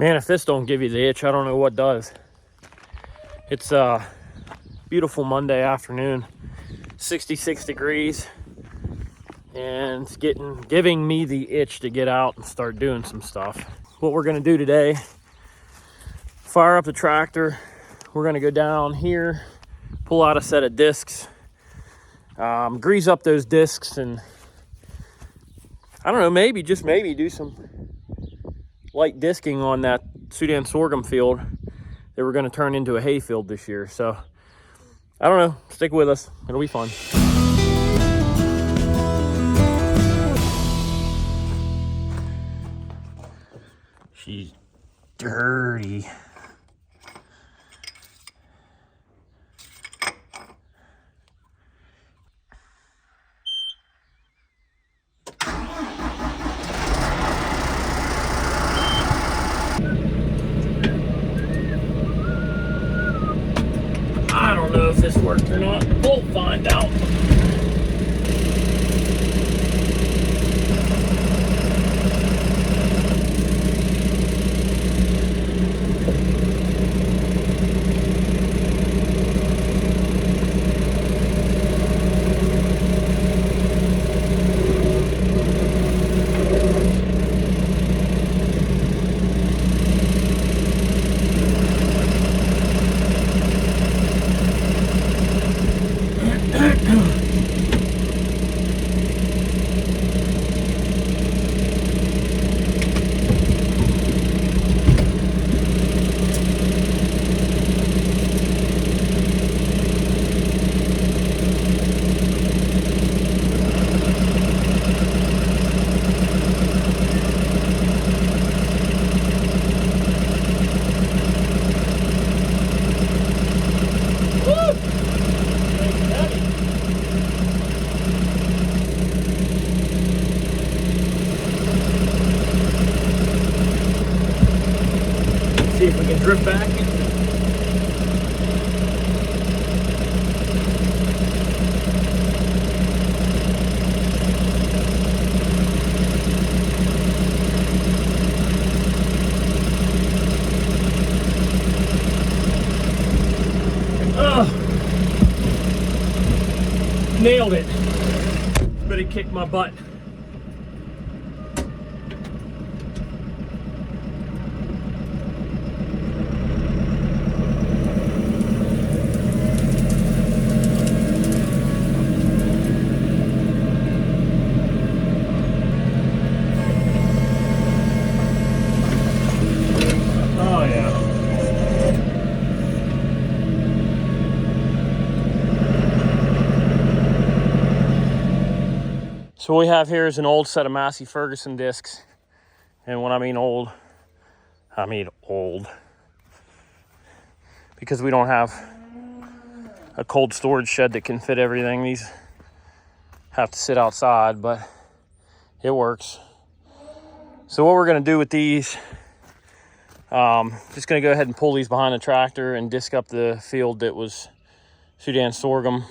Man, if this don't give you the itch, I don't know what does. It's a beautiful Monday afternoon, 66 degrees, and it's giving me the itch to get out and start doing some stuff. What we're gonna do today, fire up the tractor. We're gonna go down here, pull out a set of discs, grease up those discs, and I don't know, maybe, just maybe, do some light disking on that Sudan sorghum field that we're going to turn into a hay field this year. So I don't know, stick with us, it'll be fun. She's dirty. I don't know if this worked or not. We'll find out. See if we can drift back. Nailed it. But it kicked my butt. So what we have here is an old set of Massey Ferguson discs. And when I mean old, because we don't have a cold storage shed that can fit everything. These have to sit outside, but it works. So what we're gonna do with these, just gonna go ahead and pull these behind the tractor and disc up the field that was Sudan sorghum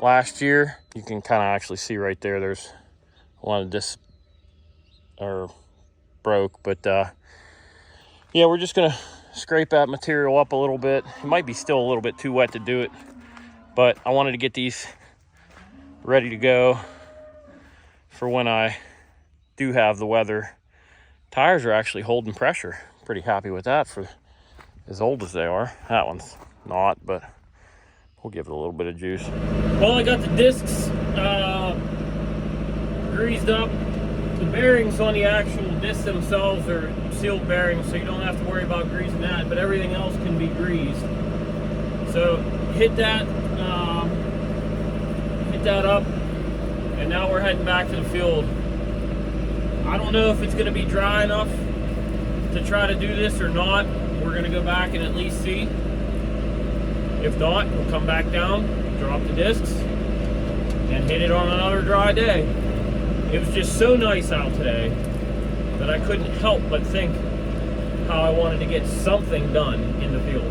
last year. You can kind of actually see right there, there's a lot of discs are broke, but yeah, we're just gonna scrape that material up a little bit. It might be still a little bit too wet to do it, but I wanted to get these ready to go for when I do have the weather. Tires are actually holding pressure. Pretty happy with that for as old as they are. That one's not, but we'll give it a little bit of juice. Well, I got the discs greased up. The bearings on the actual discs themselves are sealed bearings, so you don't have to worry about greasing that, but everything else can be greased. So hit that up, and now we're heading back to the field. I don't know if it's going to be dry enough to try to do this or not. We're going to go back and at least see. If not, we'll come back down, drop the discs, and hit it on another dry day. It was just so nice out today that I couldn't help but think how I wanted to get something done in the field.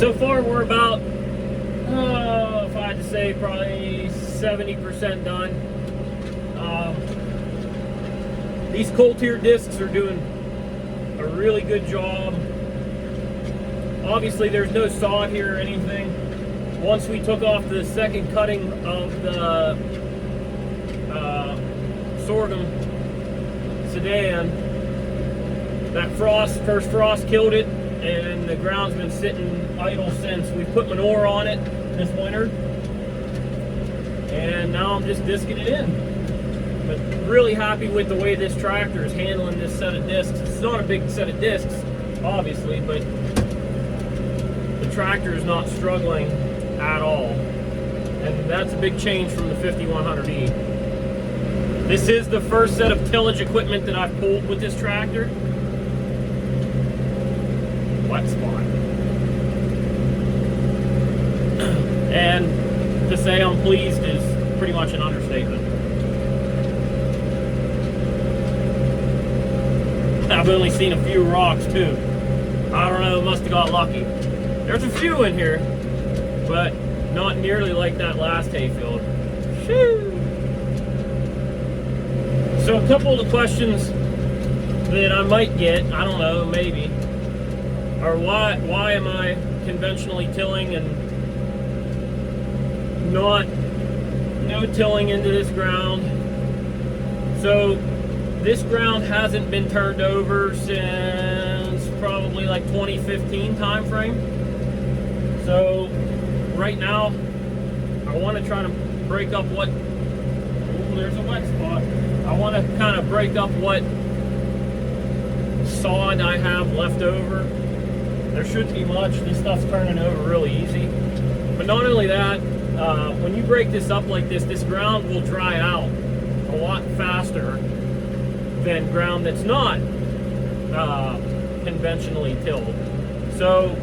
So far we're about, if I had to say, probably 70% done. These coal tier discs are doing a really good job. Obviously there's no sod here or anything. Once we took off the second cutting of the sorghum sedan, that first frost killed it, and the ground's been sitting idle since. We put manure on it this winter, and now I'm just disking it in. But really happy with the way this tractor is handling this set of discs. It's not a big set of discs, obviously, but the tractor is not struggling at all. And that's a big change from the 5100E. This is the first set of tillage equipment that I've pulled with this tractor. Wet spot. And to say I'm pleased is pretty much an understatement. I've only seen a few rocks too. I don't know, must have got lucky. There's a few in here, but not nearly like that last hayfield. Shoo! So a couple of the questions that I might get, I don't know, maybe, are why am I conventionally tilling and no tilling into this ground? So this ground hasn't been turned over since probably like 2015 time frame. So right now I want to try to break up what, ooh, there's a wet spot. I want to kind of break up what sod I have left over. There shouldn't be much. This stuff's turning over really easy. But not only that, when you break this up like this, this ground will dry out a lot faster than ground that's not conventionally tilled. So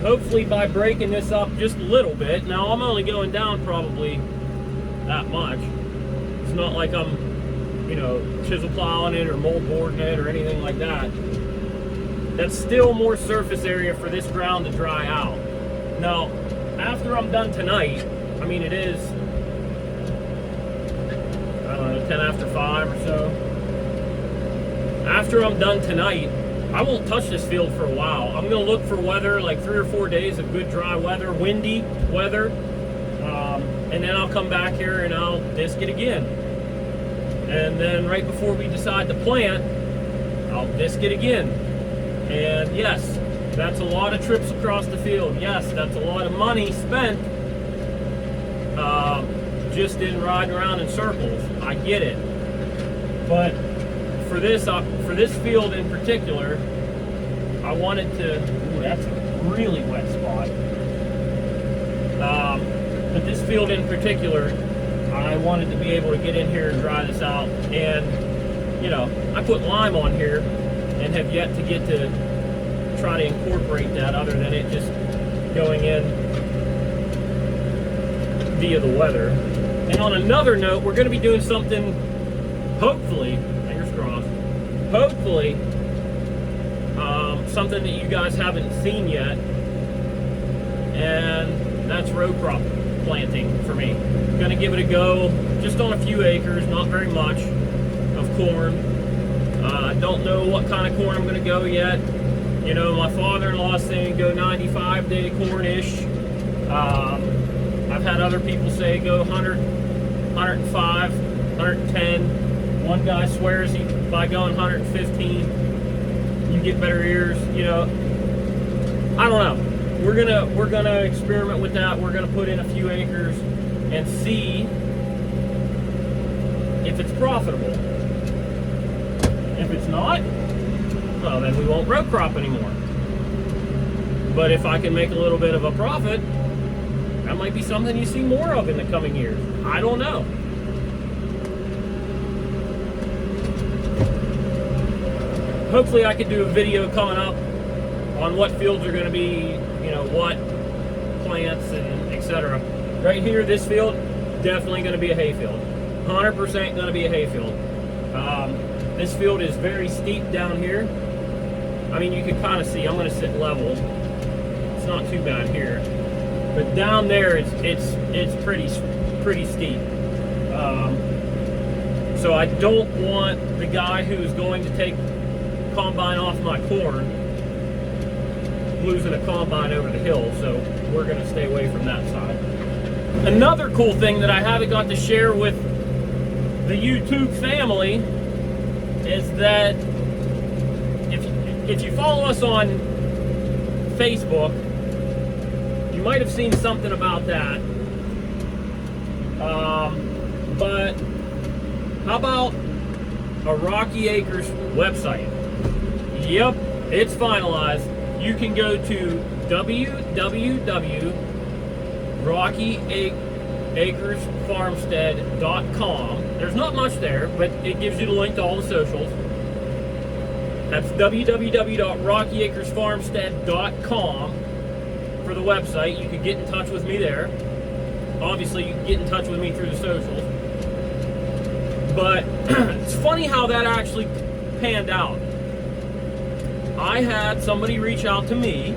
hopefully by breaking this up just a little bit, now I'm only going down probably that much. It's not like I'm, you know, chisel plowing it or mold boarding it or anything like that. That's still more surface area for this ground to dry out. Now, after I'm done tonight, I mean, it is, I don't know, 10 after 5 or so. After I'm done tonight, I won't touch this field for a while. I'm gonna look for weather, like 3 or 4 days of good dry weather, windy weather, and then I'll come back here and I'll disc it again. And then right before we decide to plant, I'll disc it again. And yes, that's a lot of trips across the field. Yes, that's a lot of money spent just in riding around in circles. I get it. But for this field in particular, I wanted to, ooh, that's a really wet spot. But this field in particular, I wanted to be able to get in here and dry this out. And, you know, I put lime on here and have yet to get to try to incorporate that other than it just going in via the weather. And on another note, we're going to be doing something, hopefully, fingers crossed, hopefully, something that you guys haven't seen yet, and that's row crop planting for me. I'm going to give it a go just on a few acres, not very much, of corn. I don't know what kind of corn I'm going to go yet. You know, my father-in-law saying go 95-day corn-ish. I've had other people say go 100, 105, 110. One guy swears by going 115, you get better ears. You know, I don't know. We're gonna experiment with that. We're gonna put in a few acres and see if it's profitable. If it's not, well, then we won't row crop anymore. But if I can make a little bit of a profit, that might be something you see more of in the coming years. I don't know. Hopefully I could do a video coming up on what fields are going to be, you know, what plants and etc. Right here, this field, definitely going to be a hayfield. 100% going to be a hayfield. This field is very steep down here. I mean, you can kind of see, I'm going to sit level it's not too bad here. But down there, it's pretty steep. So I don't want the guy who's going to take combine off my corn losing a combine over the hill. So we're going to stay away from that side. Another cool thing that I haven't got to share with the YouTube family is that if you follow us on Facebook, you might have seen something about that. But how about a Rocky Acres website? Yep, it's finalized. You can go to www.rockyacresfarmstead.com. There's not much there, but it gives you the link to all the socials. That's www.rockyacresfarmstead.com for the website. You can get in touch with me there. Obviously, you can get in touch with me through the socials. But it's funny how that actually panned out. I had somebody reach out to me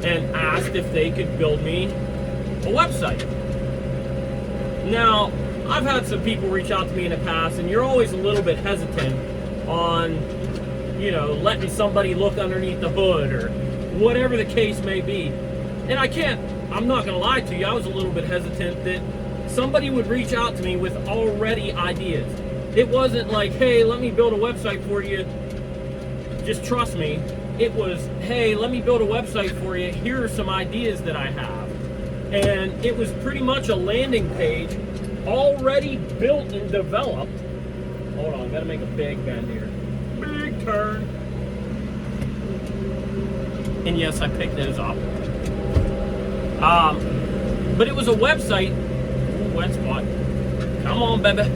and asked if they could build me a website. Now, I've had some people reach out to me in the past, and you're always a little bit hesitant on, you know, letting somebody look underneath the hood or whatever the case may be. And I'm not gonna lie to you, I was a little bit hesitant that somebody would reach out to me with already ideas. It wasn't like, hey, let me build a website for you, just trust me. It was, hey, let me build a website for you, here are some ideas that I have. And it was pretty much a landing page already built and developed. Hold on, gotta make a big bend here. Big turn. And yes, I picked those up. But it was a website. Ooh, wet spot. Come on, baby.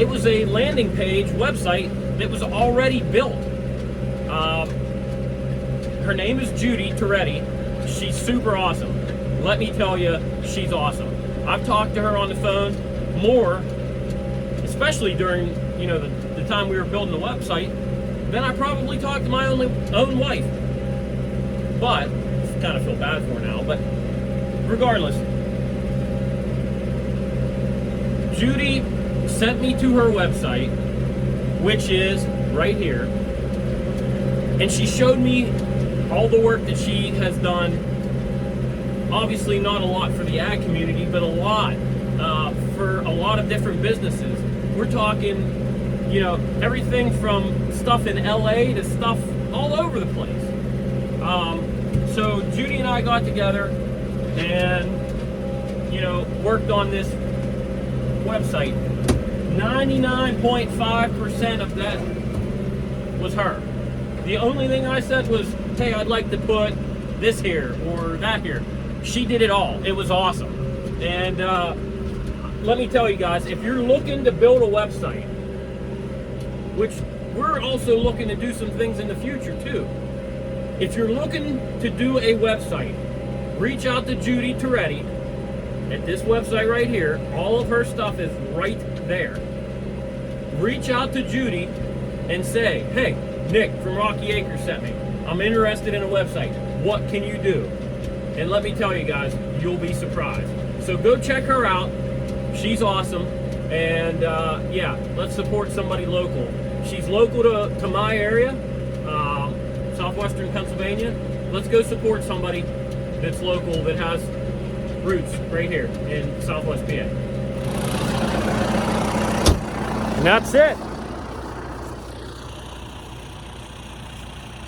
It was a landing page website that was already built. Her name is Judy Toretti. She's super awesome. Let me tell you, she's awesome. I've talked to her on the phone more, especially during, you know, the time we were building the website, than I probably talked to my own wife. But I kind of feel bad for her now. But regardless, Judy sent me to her website, which is right here, and she showed me all the work that she has done. Obviously not a lot for the ag community, but a lot for a lot of different businesses. We're talking, you know, everything from stuff in LA to stuff all over the place. So Judy and I got together and, you know, worked on this website. 99.5% of that was her. The only thing I said was, hey, I'd like to put this here or that here. She did it all. It was awesome. And let me tell you guys, if you're looking to build a website, which we're also looking to do some things in the future too. If you're looking to do a website, reach out to Judy Toretti at this website right here. All of her stuff is right there. Reach out to Judy and say, hey, Nick from Rocky Acres sent me. I'm interested in a website. What can you do? And let me tell you guys, you'll be surprised. So go check her out. She's awesome. And yeah, let's support somebody local. She's local to my area, southwestern Pennsylvania. Let's go support somebody that's local, that has roots right here in southwest PA. And that's it.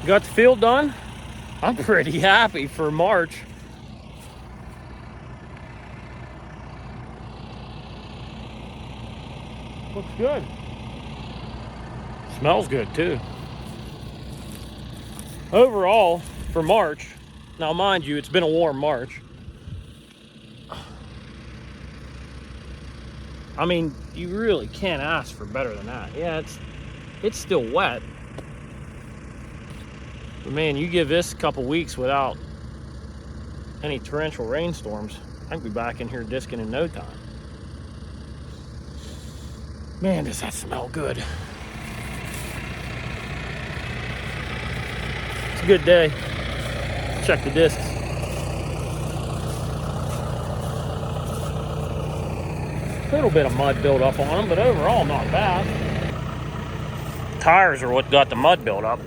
Got the field done. I'm pretty happy for March. Looks good. Smells good too. Overall, for March, now mind you, it's been a warm March. I mean, you really can't ask for better than that. Yeah, it's still wet. But man, you give this a couple weeks without any torrential rainstorms, I can be back in here disking in no time. Man, does that smell good. It's a good day. check the discs. A little bit of mud built up on them, but overall not bad. Tires are what got the mud built up.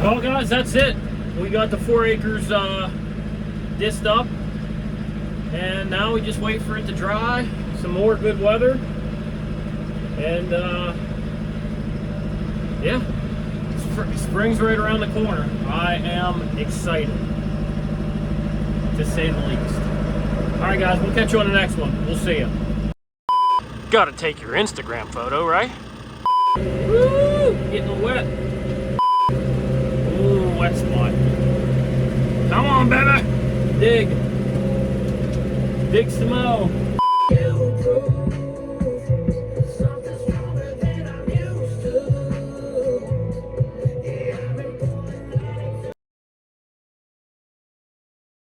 Well guys, that's it. We got the 4 acres disced up, and now we just wait for it to dry, some more good weather, and yeah, spring's right around the corner. I am excited, to say the least. All right guys, we'll catch you on the next one. We'll see you. Gotta take your Instagram photo, right? Woo! Getting wet. Ooh, wet spot. Come on, baby. Dig. Dig some more.